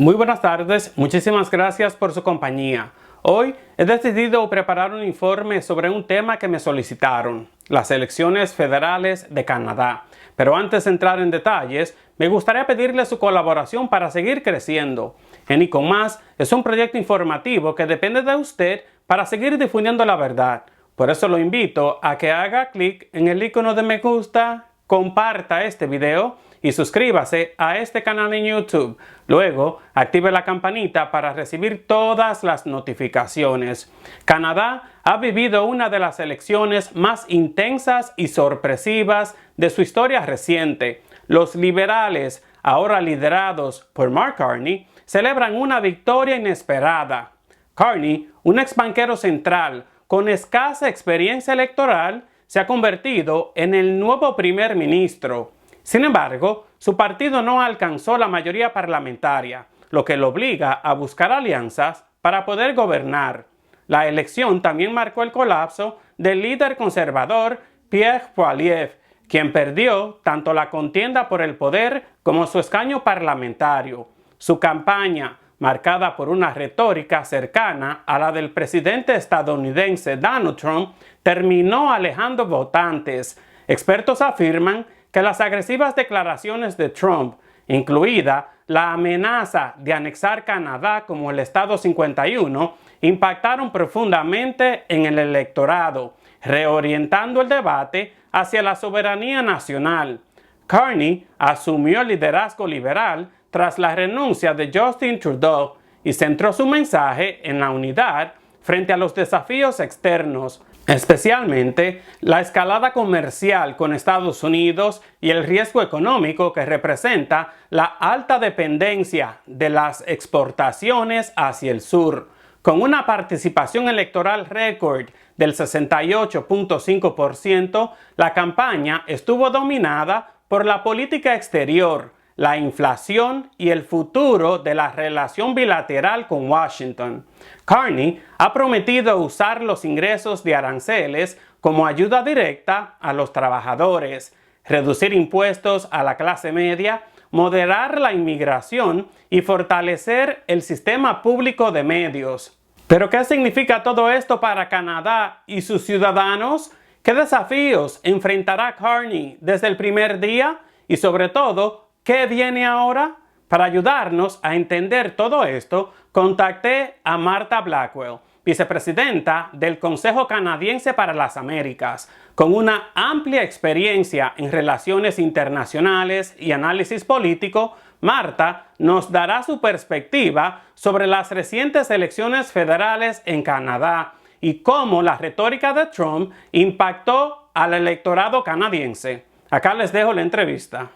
Muy buenas tardes, muchísimas gracias por su compañía. Hoy he decidido preparar un informe sobre un tema que me solicitaron, las elecciones federales de Canadá. Pero antes de entrar en detalles, me gustaría pedirle su colaboración para seguir creciendo. En Y Con Más es un proyecto informativo que depende de usted para seguir difundiendo la verdad. Por eso lo invito a que haga clic en el icono de me gusta, comparta este video y suscríbase a este canal en YouTube. Luego, active la campanita para recibir todas las notificaciones. Canadá ha vivido una de las elecciones más intensas y sorpresivas de su historia reciente. Los liberales, ahora liderados por Mark Carney, celebran una victoria inesperada. Carney, un ex banquero central con escasa experiencia electoral, se ha convertido en el nuevo primer ministro. Sin embargo, su partido no alcanzó la mayoría parlamentaria, lo que lo obliga a buscar alianzas para poder gobernar. La elección también marcó el colapso del líder conservador Pierre Poilievre, quien perdió tanto la contienda por el poder como su escaño parlamentario. Su campaña, marcada por una retórica cercana a la del presidente estadounidense Donald Trump, terminó alejando votantes. Expertos afirman que las agresivas declaraciones de Trump, incluida la amenaza de anexar Canadá como el Estado 51, impactaron profundamente en el electorado, reorientando el debate hacia la soberanía nacional. Carney asumió el liderazgo liberal tras la renuncia de Justin Trudeau y centró su mensaje en la unidad frente a los desafíos externos, especialmente la escalada comercial con Estados Unidos y el riesgo económico que representa la alta dependencia de las exportaciones hacia el sur. Con una participación electoral récord del 68.5%, la campaña estuvo dominada por la política exterior, la inflación y el futuro de la relación bilateral con Washington. Carney ha prometido usar los ingresos de aranceles como ayuda directa a los trabajadores, reducir impuestos a la clase media, moderar la inmigración y fortalecer el sistema público de medios. ¿Pero qué significa todo esto para Canadá y sus ciudadanos? ¿Qué desafíos enfrentará Carney desde el primer día? Y sobre todo, ¿qué viene ahora? Para ayudarnos a entender todo esto, contacté a Martha Blackwell, vicepresidenta del Consejo Canadiense para las Américas. Con una amplia experiencia en relaciones internacionales y análisis político, Martha nos dará su perspectiva sobre las recientes elecciones federales en Canadá y cómo la retórica de Trump impactó al electorado canadiense. Acá les dejo la entrevista.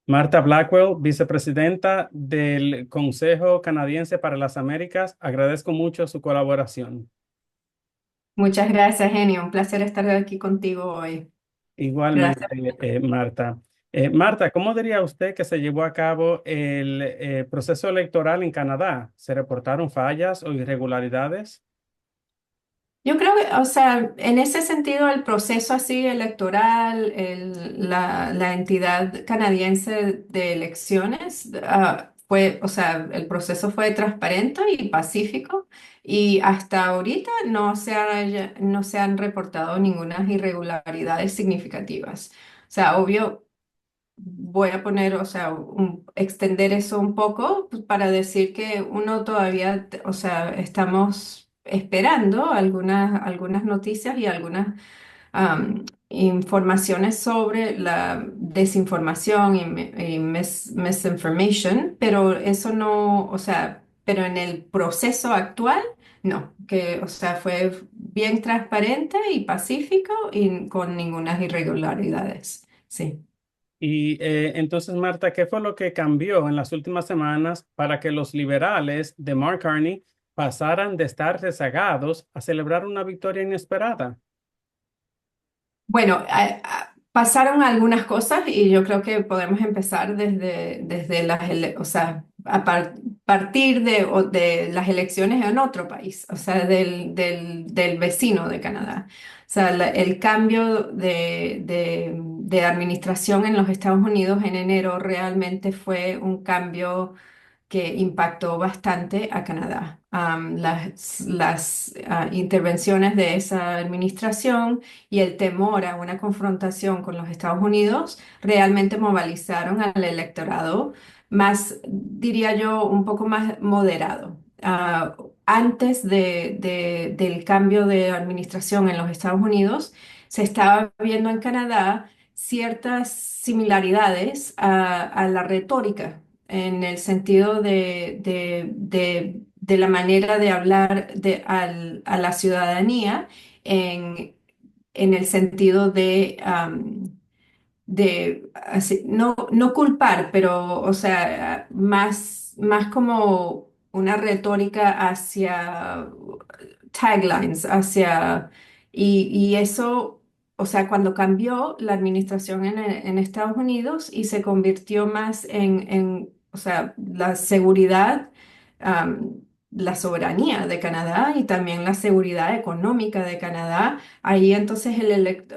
Martha Blackwell, vicepresidenta del Consejo Canadiense para las Américas, agradezco mucho su colaboración. Muchas gracias, Genio. Un placer estar aquí contigo hoy. Igualmente, Gracias. Martha. Martha, ¿cómo diría usted que se llevó a cabo el proceso electoral en Canadá? ¿Se reportaron fallas o irregularidades? Yo creo que, o sea, en ese sentido, el proceso así electoral, la entidad canadiense de elecciones, fue, o sea, el proceso fue transparente y pacífico y hasta ahorita no se han reportado ninguna irregularidades significativas. O sea, obvio. Voy a poner, o sea, extender eso un poco pues, para decir que uno todavía, o sea, estamos esperando algunas noticias y algunas informaciones sobre la desinformación y misinformation, pero eso no, o sea, pero en el proceso actual, no, que, o sea, fue bien transparente y pacífico y con ninguna irregularidades. Sí. Y entonces, Marta, ¿qué fue lo que cambió en las últimas semanas para que los liberales de Mark Carney pasaran de estar rezagados a celebrar una victoria inesperada? Bueno, pasaron algunas cosas y yo creo que podemos empezar desde o sea, partir de las elecciones en otro país, o sea, del vecino de Canadá. O sea, el cambio de administración en los Estados Unidos en enero realmente fue un cambio que impactó bastante a Canadá. Las intervenciones de esa administración y el temor a una confrontación con los Estados Unidos realmente movilizaron al electorado más, diría yo, un poco más moderado. Antes del cambio de administración en los Estados Unidos, se estaba viendo en Canadá ciertas similaridades a la retórica en el sentido de la manera de hablar a la ciudadanía en, en el sentido no culpar, pero, o sea, más como una retórica hacia taglines, y eso, o sea, cuando cambió la administración en Estados Unidos y se convirtió más o sea, la seguridad, la soberanía de Canadá y también la seguridad económica de Canadá. Ahí entonces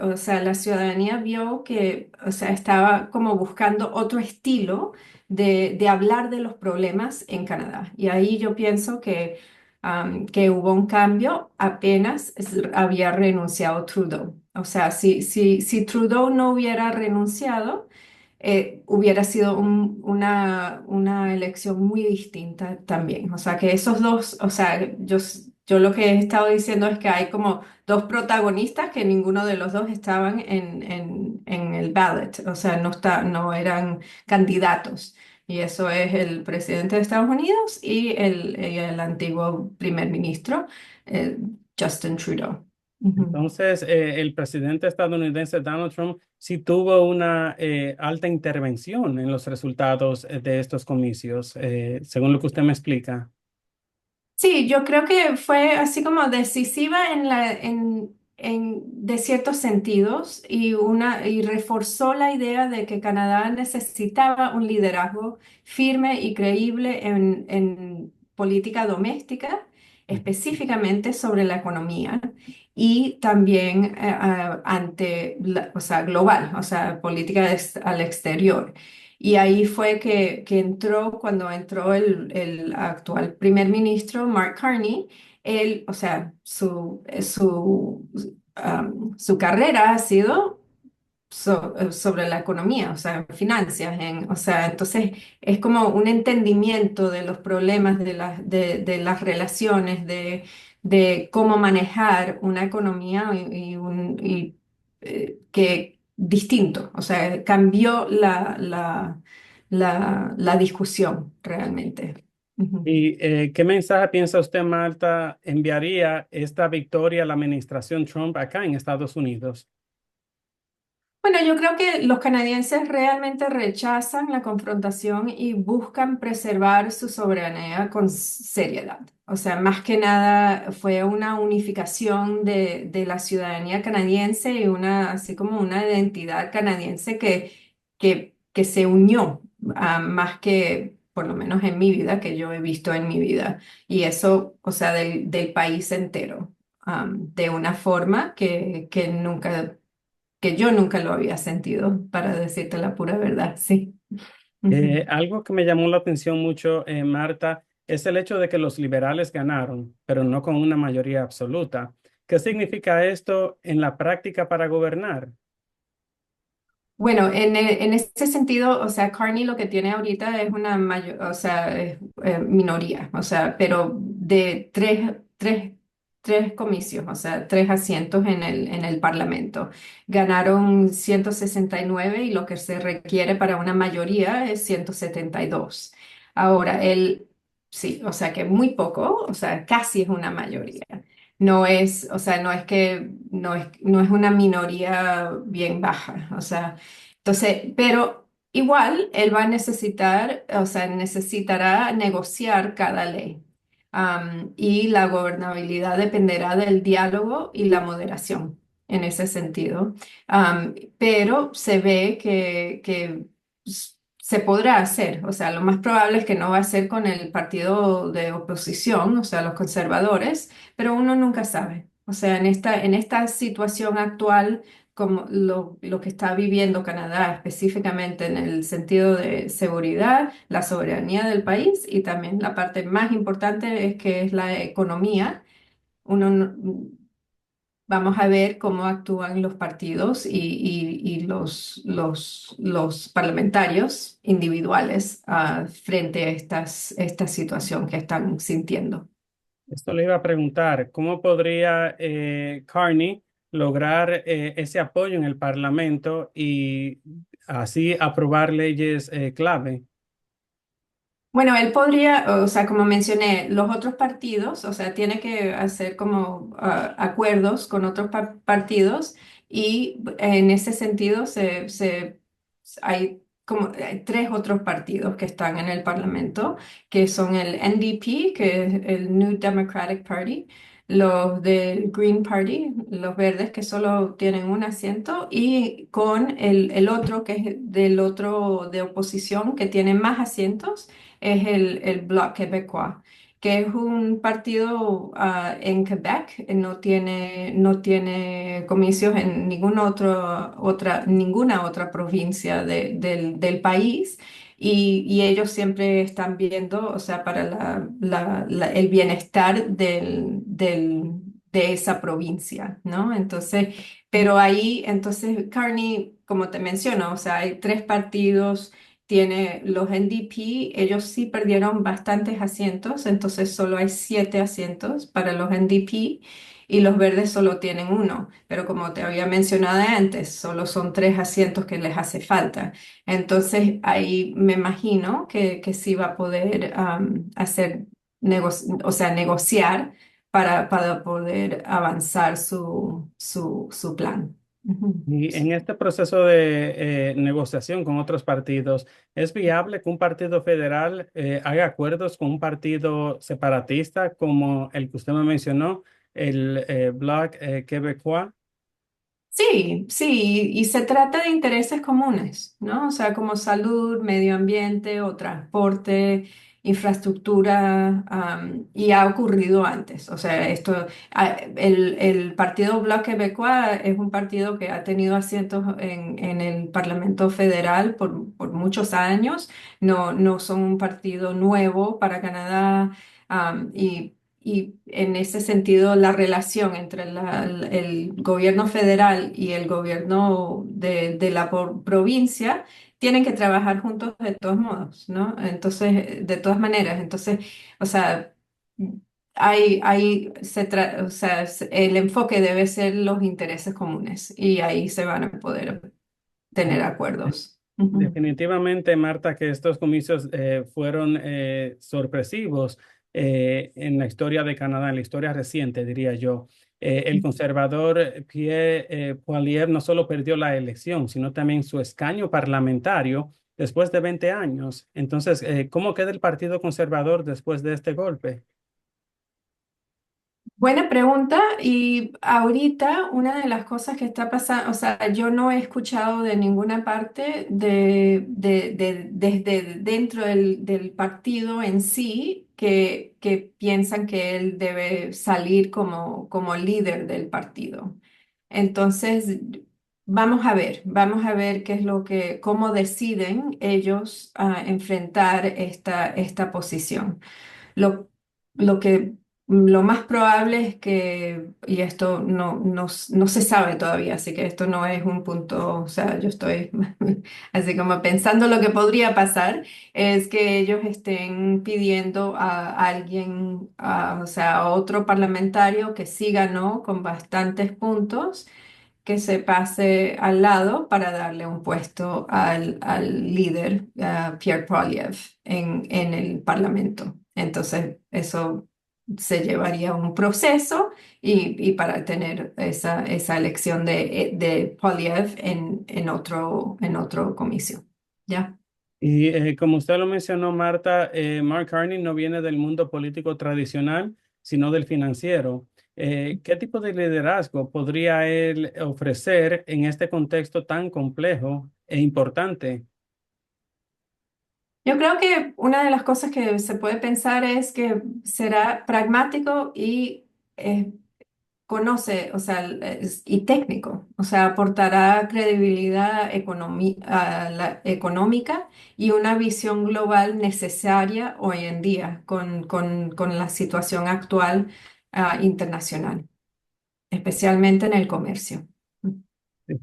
o sea, la ciudadanía vio que, o sea, estaba como buscando otro estilo de hablar de los problemas en Canadá. Y ahí yo pienso que hubo un cambio apenas había renunciado Trudeau. O sea, si Trudeau no hubiera renunciado, hubiera sido una elección muy distinta también. O sea, que esos dos, o sea, yo lo que he estado diciendo es que hay como dos protagonistas que ninguno de los dos estaban en el ballot, o sea, no eran candidatos. Y eso es el presidente de Estados Unidos y el antiguo primer ministro, eh, Justin Trudeau. Ujú. Entonces, el presidente estadounidense Donald Trump sí tuvo una alta intervención en los resultados de estos comicios, según lo que usted me explica. Sí, yo creo que fue así como decisiva de ciertos sentidos y reforzó la idea de que Canadá necesitaba un liderazgo firme y creíble en política doméstica, específicamente sobre la economía y también o sea, global, o sea, política al exterior. Y ahí fue que entró, cuando entró el actual primer ministro, Mark Carney, él, o sea, su carrera ha sido sobre la economía, o sea, finanzas, o sea, entonces es como un entendimiento de los problemas de las relaciones, de cómo manejar una economía que distinto, o sea, cambió la discusión realmente. Ujú. ¿Y qué mensaje piensa usted, Marta, enviaría esta victoria a la administración Trump acá en Estados Unidos? Bueno, yo creo que los canadienses realmente rechazan la confrontación y buscan preservar su soberanía con seriedad. O sea, más que nada fue una unificación de la ciudadanía canadiense y así como una identidad canadiense que se unió, más que, por lo menos en mi vida, que yo he visto en mi vida. Y eso, o sea, del país entero, de una forma que yo nunca lo había sentido, para decirte la pura verdad, sí. Ujú. Algo que me llamó la atención mucho, Marta, es el hecho de que los liberales ganaron, pero no con una mayoría absoluta. ¿Qué significa esto en la práctica para gobernar? Bueno, en ese sentido, o sea, Carney lo que tiene ahorita es una mayor, o sea, minoría, o sea, pero de tres comicios, o sea, tres asientos en el Parlamento. Ganaron 169 y lo que se requiere para una mayoría es 172. Ahora, sí, o sea, que muy poco, o sea, casi es una mayoría. No es, o sea, no es una minoría bien baja, o sea. Entonces, pero igual él va a necesitar, o sea, necesitará negociar cada ley. Y la gobernabilidad dependerá del diálogo y la moderación en ese sentido. Pero se ve que se podrá hacer. O sea, lo más probable es que no va a ser con el partido de oposición, o sea, los conservadores, pero uno nunca sabe. O sea, en esta situación actual como lo que está viviendo Canadá específicamente en el sentido de seguridad, la soberanía del país y también la parte más importante es que es la economía. Uno, vamos a ver cómo actúan los partidos y los parlamentarios individuales frente a esta situación que están sintiendo. Esto le iba a preguntar, ¿cómo podría Carney lograr ese apoyo en el Parlamento y así aprobar leyes clave? Bueno, él podría, o sea, como mencioné, los otros partidos, o sea, tiene que hacer como acuerdos con otros partidos y en ese sentido hay como hay tres otros partidos que están en el Parlamento, que son el NDP, que es el New Democratic Party, los del Green Party, los verdes, que solo tienen un asiento, y con el otro, que es del otro de oposición, que tiene más asientos es el Bloc québécois, que es un partido en Quebec, no tiene comicios en ninguna otra provincia del país. Y ellos siempre están viendo, o sea, para el bienestar de esa provincia, ¿no? Entonces, pero ahí, entonces, Carney, como te menciono, o sea, hay tres partidos tiene los NDP, ellos sí perdieron bastantes asientos, entonces solo hay 7 asientos para los NDP y los verdes solo tienen uno, pero como te había mencionado antes, solo son 3 asientos que les hace falta. Entonces ahí me imagino que sí va a poder hacer, o sea, negociar para poder avanzar su plan. Ujú. Y en este proceso de negociación con otros partidos, ¿es viable que un partido federal haga acuerdos con un partido separatista como el que usted me mencionó, el Bloc Québécois? Sí, sí, y se trata de intereses comunes, ¿no? O sea, como salud, medio ambiente o transporte, infraestructura, y ha ocurrido antes. O sea, el partido Bloc Québécois es un partido que ha tenido asientos en el Parlamento Federal por muchos años. No son un partido nuevo para Canadá, y en ese sentido, la relación entre el gobierno federal y el gobierno de la provincia tienen que trabajar juntos de todos modos, ¿no? Entonces, de todas maneras, entonces, o sea, o sea, el enfoque debe ser los intereses comunes y ahí se van a poder tener acuerdos. Ujú. Definitivamente, Marta, que estos comicios fueron sorpresivos en la historia de Canadá, en la historia reciente, diría yo. El conservador Pierre Poilievre no solo perdió la elección, sino también su escaño parlamentario después de 20 años. Entonces, ¿cómo queda el Partido Conservador después de este golpe? Buena pregunta. Y ahorita una de las cosas que está pasando, o sea, yo no he escuchado de ninguna parte desde dentro del partido en sí que piensan que él debe salir como líder del partido. Entonces, vamos a ver qué es cómo deciden ellos enfrentar esta posición. Lo, lo más probable es que, y esto no se sabe todavía, así que esto no es un punto, o sea, yo estoy así como pensando lo que podría pasar, es que ellos estén pidiendo a alguien, o sea, a otro parlamentario que sí ganó con bastantes puntos, que se pase al lado para darle un puesto al líder, Pierre Poilievre, en el Parlamento. Entonces, eso se llevaría a un proceso y para tener esa elección de Poilievre en otro comicio. ¿Ya? Y como usted lo mencionó, Marta, Mark Carney no viene del mundo político tradicional, sino del financiero. ¿Qué tipo de liderazgo podría él ofrecer en este contexto tan complejo e importante? Yo creo que una de las cosas que se puede pensar es que será pragmático y conoce, o sea, y técnico, o sea, aportará credibilidad económica y una visión global necesaria hoy en día con la situación actual, internacional, especialmente en el comercio.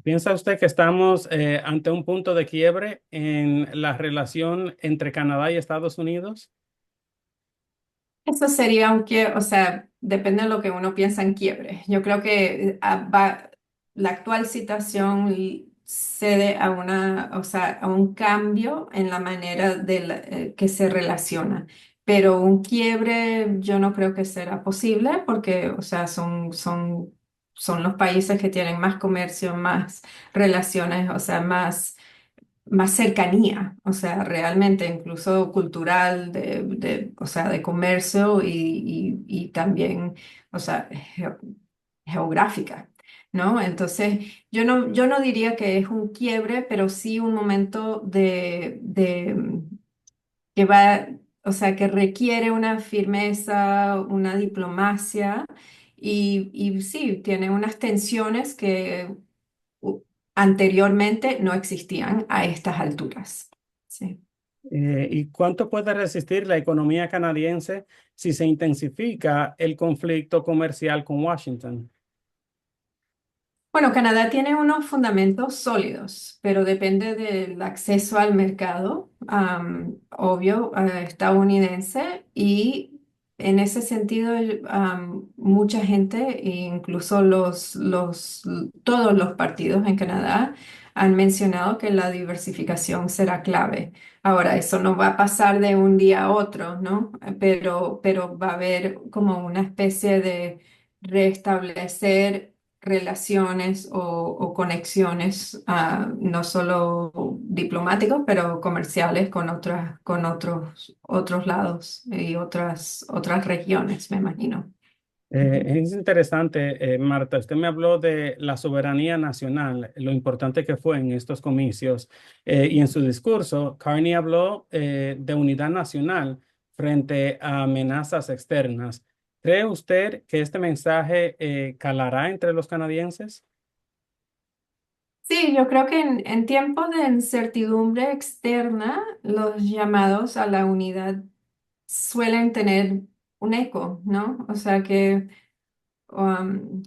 ¿Piensa usted que estamos ante un punto de quiebre en la relación entre Canadá y Estados Unidos? Eso sería un quiebre, o sea, depende de lo que uno piensa en quiebre. Yo creo que la actual situación cede a o sea, a un cambio en la manera que se relaciona. Pero un quiebre yo no creo que será posible porque, o sea, son los países que tienen más comercio, más relaciones, o sea, más cercanía, o sea, realmente incluso cultural, o sea, de comercio y también, o sea, geográfica, ¿no? Entonces, yo no diría que es un quiebre, pero sí un momento que va, o sea, que requiere una firmeza, una diplomacia y sí, tiene unas tensiones que u- anteriormente no existían a estas alturas. Sí. ¿Y cuánto puede resistir la economía canadiense si se intensifica el conflicto comercial con Washington? Bueno, Canadá tiene unos fundamentos sólidos, pero depende del acceso al mercado, obvio, estadounidense y en ese sentido, mucha gente, incluso todos los partidos en Canadá, han mencionado que la diversificación será clave. Ahora, eso no va a pasar de un día a otro, ¿no? Pero va a haber como una especie de restablecer relaciones o conexiones, no solo diplomáticos, pero comerciales con otros lados y otras regiones, me imagino. Ujú. Es interesante, Marta, usted me habló de la soberanía nacional, lo importante que fue en estos comicios, y en su discurso, Carney habló de unidad nacional frente a amenazas externas. ¿Cree usted que este mensaje calará entre los canadienses? Sí, yo creo que en tiempos de incertidumbre externa, los llamados a la unidad suelen tener un eco, ¿no? O sea que um,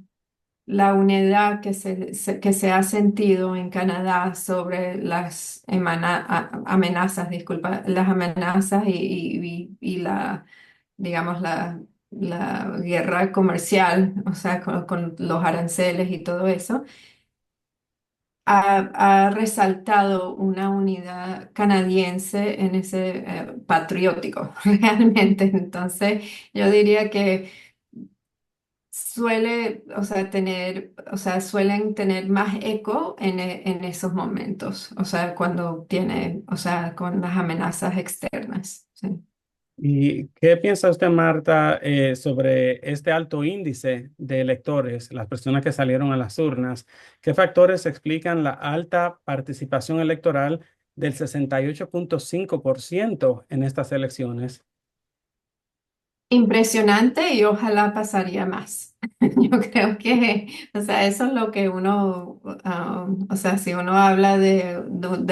la unidad que se ha sentido en Canadá sobre las amenazas, disculpa, las amenazas y digamos, la guerra comercial, o sea, con los aranceles y todo eso, ha resaltado una unidad canadiense en ese patriótico, realmente. Entonces, yo diría que o sea, suelen tener más eco en esos momentos, o sea, o sea, con las amenazas externas. Sí. ¿Y qué piensa usted, Marta, sobre este alto índice de electores, las personas que salieron a las urnas? ¿Qué factores explican la alta participación electoral del 68,5% en estas elecciones? Impresionante y ojalá pasaría más. Yo creo que, o sea, eso es lo que uno, o sea, si uno habla de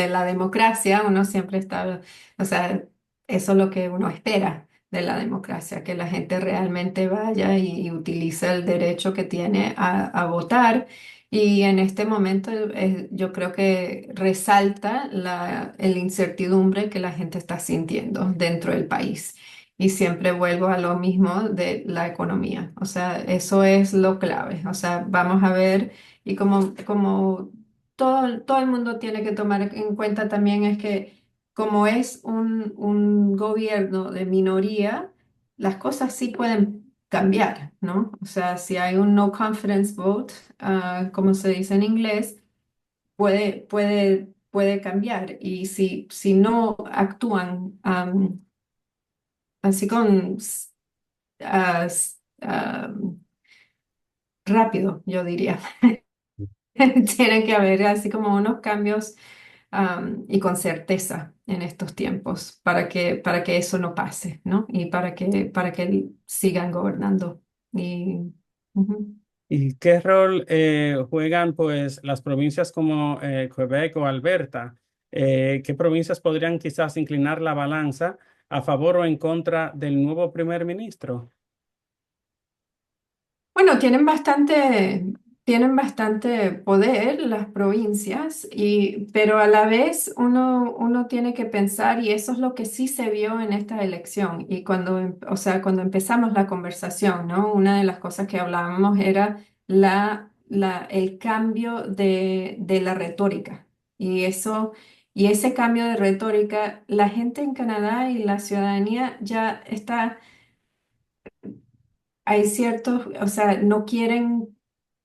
la democracia, uno siempre está, o sea, eso es lo que uno espera de la democracia, que la gente realmente vaya y utilice el derecho que tiene a votar. Y en este momento yo creo que resalta el incertidumbre que la gente está sintiendo dentro del país. Y siempre vuelvo a lo mismo de la economía. O sea, eso es lo clave. O sea, vamos a ver, y como todo el mundo tiene que tomar en cuenta también es que como es un gobierno de minoría, las cosas sí pueden cambiar, ¿no? O sea, si hay un no confidence vote, como se dice en inglés, puede cambiar. Y si no actúan, así ah, rápido, yo diría. Tienen que haber así como unos cambios, y con certeza en estos tiempos para que eso no pase, ¿no? Y para que sigan gobernando. Y, ujú. ¿Y qué rol juegan pues las provincias como Quebec o Alberta? ¿Qué provincias podrían quizás inclinar la balanza a favor o en contra del nuevo primer ministro? Bueno, tienen bastante poder las provincias, pero a la vez uno tiene que pensar, y eso es lo que sí se vio en esta elección, y o sea, cuando empezamos la conversación, ¿no? Una de las cosas que hablábamos era el cambio de la retórica, y y ese cambio de retórica, la gente en Canadá y la ciudadanía ya está. Hay ciertos, o sea, no quieren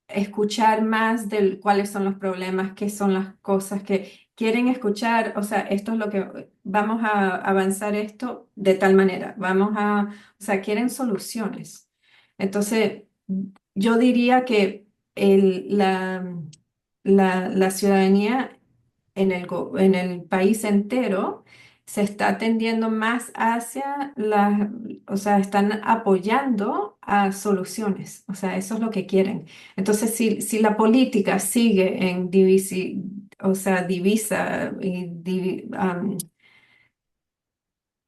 escuchar más de cuáles son los problemas, qué son las cosas que quieren escuchar. O sea, esto es lo que vamos a avanzar esto de tal manera. O sea, quieren soluciones. Entonces, yo diría que la ciudadanía en el país entero se está tendiendo más hacia o sea, están apoyando a soluciones, o sea, eso es lo que quieren. Entonces, si la política sigue en o sea, divisa y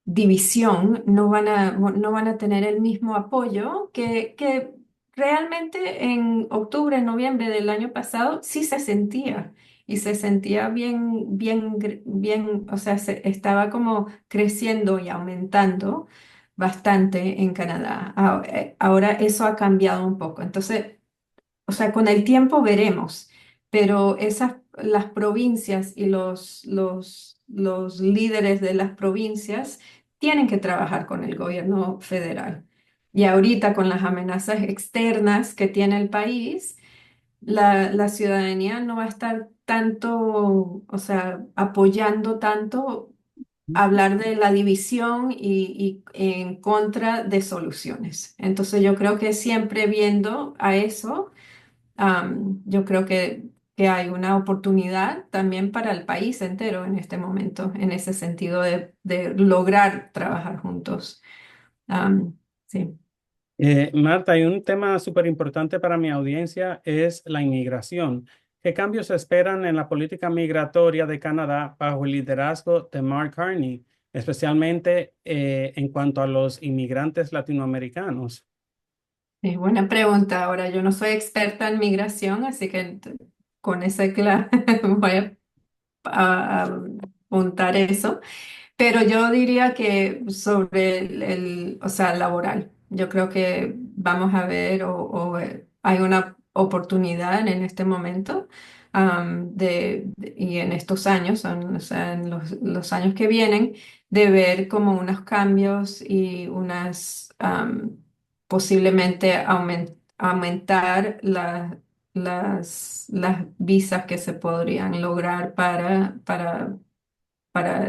división, no van a tener el mismo apoyo que realmente en octubre, noviembre del año pasado sí se sentía. Y se sentía bien, o sea, estaba como creciendo y aumentando bastante en Canadá. Ahora eso ha cambiado un poco. Entonces, o sea, con el tiempo veremos, pero las provincias y los líderes de las provincias tienen que trabajar con el gobierno federal. Y ahorita con las amenazas externas que tiene el país, la ciudadanía no va a estar tanto, o sea, apoyando tanto hablar de la división y en contra de soluciones. Entonces yo creo que siempre viendo a eso, yo creo que hay una oportunidad también para el país entero en este momento, en ese sentido de lograr trabajar juntos. Sí. Marta, hay un tema súper importante para mi audiencia, es la inmigración. ¿Qué cambios se esperan en la política migratoria de Canadá bajo el liderazgo de Mark Carney, especialmente en cuanto a los inmigrantes latinoamericanos? Es buena pregunta. Ahora, yo no soy experta en migración, así que con ese voy a apuntar eso. Pero yo diría que sobre o sea, laboral, yo creo que vamos a ver hay una oportunidad en este momento y en estos años, o sea, en los años que vienen, de ver como unos cambios y posiblemente aumentar las visas que se podrían lograr para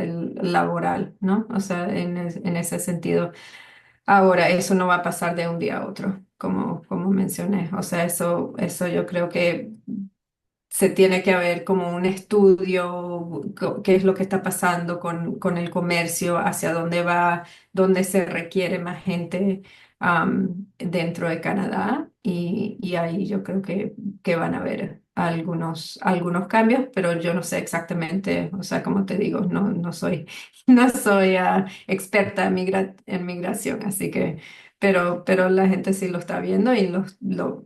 el laboral, ¿no? O sea, en ese sentido. Ahora, eso no va a pasar de un día a otro, como mencioné. O sea, eso yo creo que se tiene que haber como un estudio, qué es lo que está pasando con el comercio, hacia dónde va, dónde se requiere más gente dentro de Canadá y ahí yo creo que van a haber algunos cambios, pero yo no sé exactamente, o sea, como te digo, no soy, no soy experta en migración, así que pero la gente sí lo está viendo y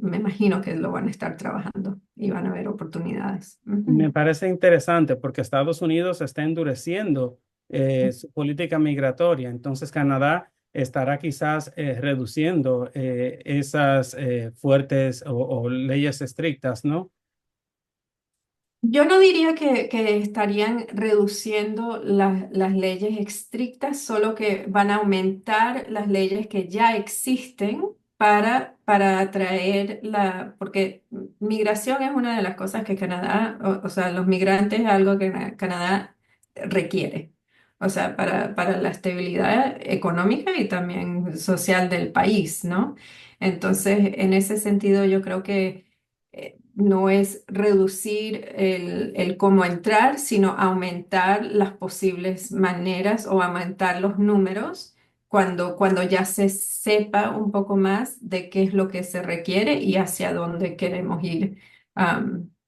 me imagino que lo van a estar trabajando y van a haber oportunidades. Me Ujú. parece interesante porque Estados Unidos está endureciendo su política migratoria, entonces Canadá estará quizás reduciendo esas fuertes o leyes estrictas, ¿no? Yo no diría que estarían reduciendo las leyes estrictas, solo que van a aumentar las leyes que ya existen para atraer porque migración es una de las cosas que Canadá, o sea, los migrantes es algo que Canadá requiere, o sea, para la estabilidad económica y también social del país, ¿no? Entonces, en ese sentido, yo creo que no es reducir el cómo entrar, sino aumentar las posibles maneras o aumentar los números cuando ya se sepa un poco más de qué es lo que se requiere y hacia dónde queremos ir.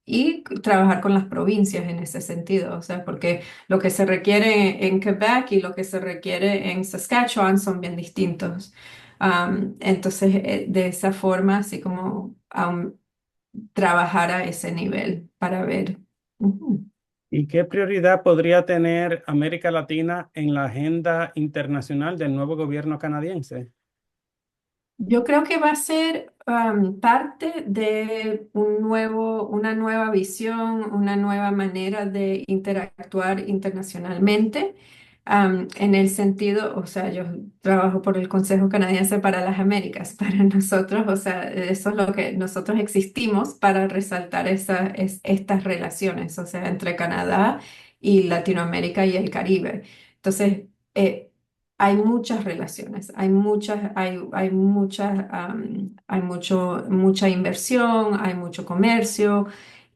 Y trabajar con las provincias en ese sentido, o sea, porque lo que se requiere en Quebec y lo que se requiere en Saskatchewan son bien distintos. Entonces, de esa forma, así como trabajar a ese nivel para ver. Ujú. ¿Y qué prioridad podría tener América Latina en la agenda internacional del nuevo gobierno canadiense? Yo creo que va a ser parte de una nueva visión, una nueva manera de interactuar internacionalmente, en el sentido, o sea, yo trabajo por el Consejo Canadiense para las Américas. Para nosotros, o sea, eso es lo que nosotros existimos para resaltar estas relaciones, o sea, entre Canadá y Latinoamérica y el Caribe. Entonces, hay muchas relaciones, mucha inversión, hay mucho comercio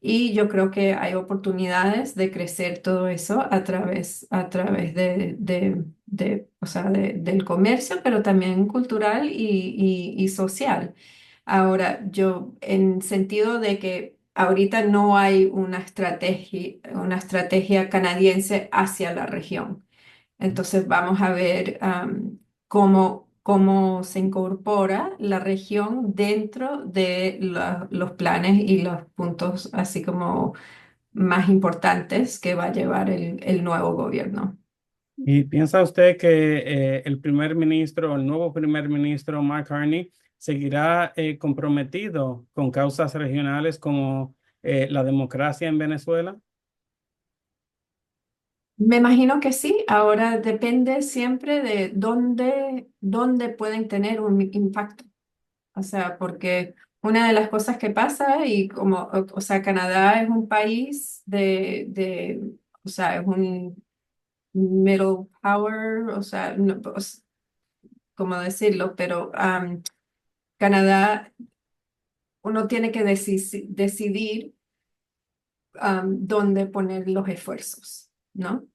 y yo creo que hay oportunidades de crecer todo eso a través o sea, del comercio, pero también cultural y social. Ahora, yo en sentido de que ahorita no hay una estrategia canadiense hacia la región. Entonces vamos a ver cómo se incorpora la región dentro de los planes y los puntos así como más importantes que va a llevar el nuevo gobierno. ¿Y piensa usted que el primer ministro, el nuevo primer ministro Mark Carney, seguirá comprometido con causas regionales como la democracia en Venezuela? Me imagino que sí, ahora depende siempre de dónde pueden tener un impacto. O sea, porque una de las cosas que pasa y como, o sea, Canadá es un país o sea, es un middle power, o sea, no, pues, cómo decirlo, pero Canadá, uno tiene que decidir dónde poner los esfuerzos, ¿no?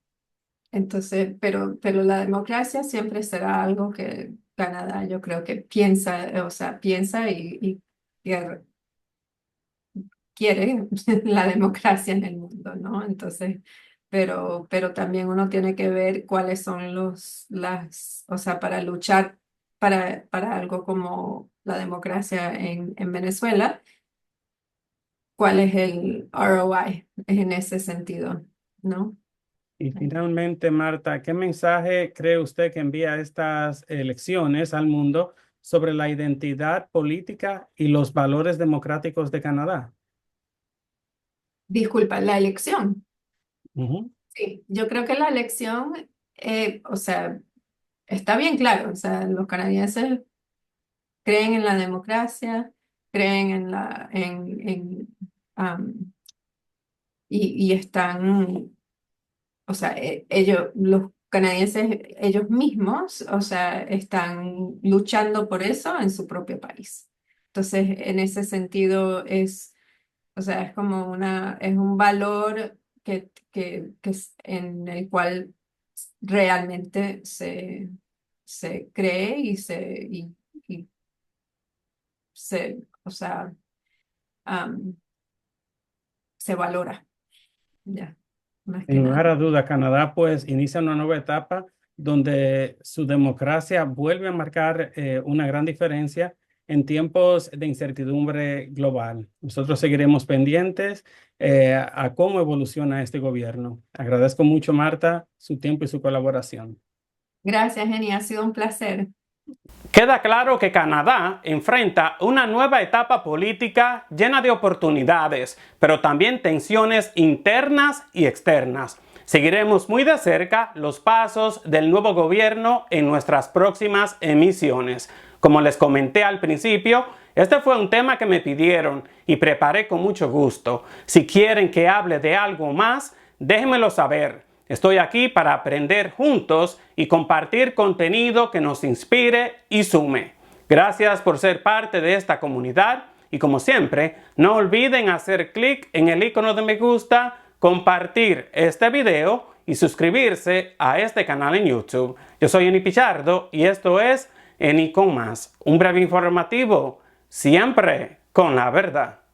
Entonces, pero la democracia siempre será algo que Canadá, yo creo que piensa, o sea, piensa y quiere la democracia en el mundo, ¿no? Entonces, pero también uno tiene que ver cuáles son o sea, para luchar para algo como la democracia en Venezuela, cuál es el ROI en ese sentido, ¿no? Y finalmente, Marta, ¿qué mensaje cree usted que envía estas elecciones al mundo sobre la identidad política y los valores democráticos de Canadá? Disculpa, la elección. Ujú. Sí, yo creo que la elección, o sea, está bien claro, o sea, los canadienses creen en la democracia, creen am, y están, o sea, los canadienses, ellos mismos, o sea, están luchando por eso en su propio país. Entonces, en ese sentido o sea, es un valor en el cual realmente se cree y o sea, am, se valora, ya, más que Sin lugar nada. a duda, Canadá pues inicia una nueva etapa donde su democracia vuelve a marcar una gran diferencia en tiempos de incertidumbre global. Nosotros seguiremos pendientes a cómo evoluciona este gobierno. Agradezco mucho, Marta, su tiempo y su colaboración. Gracias, Jenny, ha sido un placer. Queda claro que Canadá enfrenta una nueva etapa política llena de oportunidades, pero también tensiones internas y externas. Seguiremos muy de cerca los pasos del nuevo gobierno en nuestras próximas emisiones. Como les comenté al principio, este fue un tema que me pidieron y preparé con mucho gusto. Si quieren que hable de algo más, déjenmelo saber. Estoy aquí para aprender juntos y compartir contenido que nos inspire y sume. Gracias por ser parte de esta comunidad y como siempre, no olviden hacer clic en el icono de me gusta, compartir este video y suscribirse a este canal en YouTube. Yo soy Eni Pichardo y esto es Eni con Más, un breve informativo, siempre con la verdad.